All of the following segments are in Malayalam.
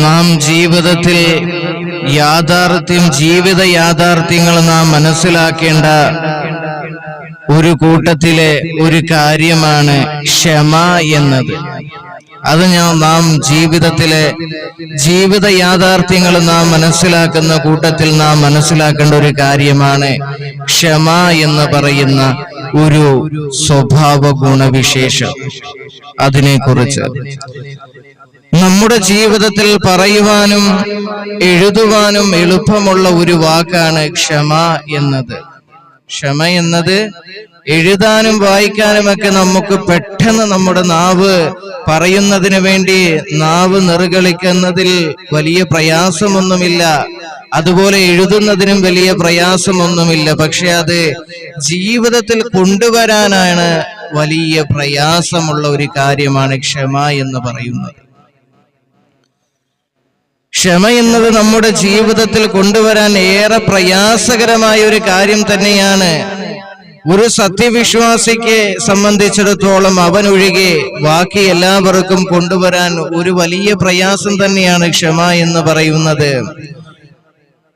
നാം ജീവിതത്തിൽ ജീവിത യാഥാർത്ഥ്യങ്ങൾ നാം മനസ്സിലാക്കേണ്ട ഒരു കൂട്ടത്തിലെ ഒരു കാര്യമാണ് ക്ഷമ എന്നത്. അത് നാം ജീവിതത്തിലെ ജീവിത യാഥാർത്ഥ്യങ്ങൾ നാം മനസ്സിലാക്കുന്ന കൂട്ടത്തിൽ നാം മനസ്സിലാക്കേണ്ട ഒരു കാര്യമാണ് ക്ഷമ എന്ന് പറയുന്ന ഒരു സ്വഭാവ ഗുണവിശേഷം. അതിനെക്കുറിച്ച് നമ്മുടെ ജീവിതത്തിൽ പറയുവാനും എഴുതുവാനും എളുപ്പമുള്ള ഒരു വാക്കാണ് ക്ഷമ എന്നത്. ക്ഷമ എന്നത് എഴുതാനും വായിക്കാനുമൊക്കെ നമുക്ക് പെട്ടെന്ന് നമ്മുടെ നാവ് പറയുന്നതിന് വേണ്ടി നാവ് നിറുകളിക്കുന്നതിൽ വലിയ പ്രയാസമൊന്നുമില്ല. അതുപോലെ എഴുതുന്നതിനും വലിയ പ്രയാസമൊന്നുമില്ല. പക്ഷെ അത് ജീവിതത്തിൽ കൊണ്ടുവരാനാണ് വലിയ പ്രയാസമുള്ള ഒരു കാര്യമാണ് ക്ഷമ എന്ന് പറയുന്നത്. ക്ഷമ എന്നത് നമ്മുടെ ജീവിതത്തിൽ കൊണ്ടുവരാൻ ഏറെ പ്രയാസകരമായ ഒരു കാര്യം തന്നെയാണ്. ഒരു സത്യവിശ്വാസിക്ക് സംബന്ധിച്ചിടത്തോളം അവനൊഴികെ ബാക്കി എല്ലാവർക്കും കൊണ്ടുവരാൻ ഒരു വലിയ പ്രയാസം തന്നെയാണ് ക്ഷമ എന്ന് പറയുന്നത്.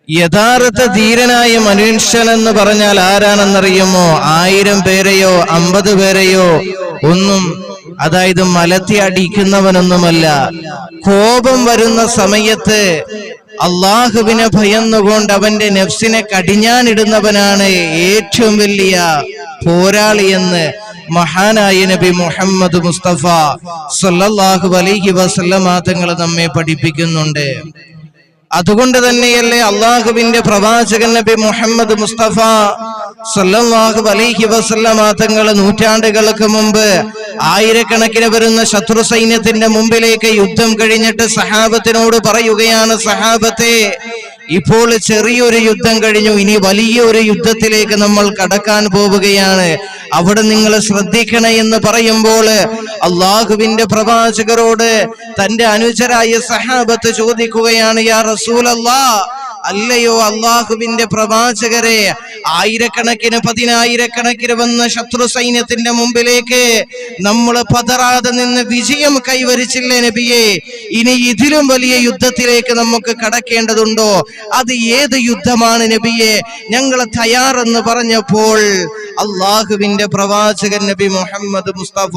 യഥാർത്ഥ ധീരനായ മനുഷ്യൻ എന്ന് പറഞ്ഞാൽ ആരാണെന്നറിയുമോ? 1000 പേരെയോ 50 പേരെയോ ഒന്നും, അതായത് മലത്തി അടിക്കുന്നവനൊന്നുമല്ല. കോപം വരുന്ന സമയത്ത് അള്ളാഹുവിനെ ഭയന്നുകൊണ്ട് അവന്റെ നഫ്സിനെ കടിഞ്ഞാണിടുന്നവനാണ് ഏറ്റവും വലിയ പോരാളി എന്ന് മഹാനായ നബി മുഹമ്മദ് മുസ്തഫ സല്ലല്ലാഹു അലൈഹി വസല്ലമ തങ്ങൾ നമ്മെ പഠിപ്പിക്കുന്നുണ്ട്. അതുകൊണ്ട് തന്നെയല്ലേ അള്ളാഹുവിന്റെ പ്രവാചകൻ നബി മുഹമ്മദ് മുസ്തഫ സല്ലല്ലാഹു അലൈഹി വസല്ലമ തങ്ങൾ നൂറ്റാണ്ടുകൾക്ക് മുമ്പ് ആയിരക്കണക്കിന് വരുന്ന ശത്രു സൈന്യത്തിന്റെ മുമ്പിലേക്ക് യുദ്ധം കഴിഞ്ഞിട്ട് സഹാബത്തിനോട് പറയുകയാണ്, സഹാബത്തെ, ഇപ്പോൾ ചെറിയൊരു യുദ്ധം കഴിഞ്ഞു, ഇനി വലിയൊരു യുദ്ധത്തിലേക്ക് നമ്മൾ കടക്കാൻ പോവുകയാണ്, അവിടെ നിങ്ങൾ ശ്രദ്ധിക്കണേ എന്ന് പറയുമ്പോൾ അള്ളാഹുവിന്റെ പ്രവാചകരോട് തന്റെ അനുചരായ സഹാബത്ത് ചോദിക്കുകയാണ്, യാ റസൂലല്ലാഹ്, അല്ലയോ അള്ളാഹുവിന്റെ പ്രവാചകരെ, ആയിരക്കണക്കിന് 10,000-കണക്കിന് വന്ന ശത്രു സൈന്യത്തിന്റെ മുമ്പിലേക്ക് നമ്മൾ പതറാതെ നിന്ന് വിജയം കൈവരിച്ചില്ലേ നബിയെ, ഇനി ഇതിലും വലിയ യുദ്ധത്തിലേക്ക് നമുക്ക് കടക്കേണ്ടതുണ്ടോ? അത് ഏത് യുദ്ധമാണ് നബിയെ? ഞങ്ങൾ തയ്യാറെന്ന് പറഞ്ഞപ്പോൾ അള്ളാഹുവിന്റെ പ്രവാചകൻ നബി മുഹമ്മദ് മുസ്തഫ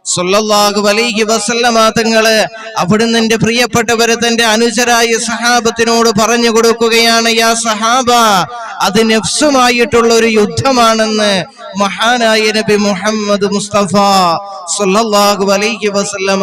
സല്ലല്ലാഹു അലൈഹി വസല്ലമ തങ്ങള് അവിടുന്ന് എന്റെ പ്രിയപ്പെട്ടവരെ തന്റെ അനുചരായ സഹാബത്തിനോട് പറഞ്ഞു കൊടുക്കുകയാണ്, യാ സഹാബ, അത് നഫ്സുമായിട്ടുള്ള ഒരു യുദ്ധമാണെന്ന് മഹാനായ നബി മുഹമ്മദ് മുസ്തഫ സല്ലല്ലാഹു അലൈഹി വസല്ലമ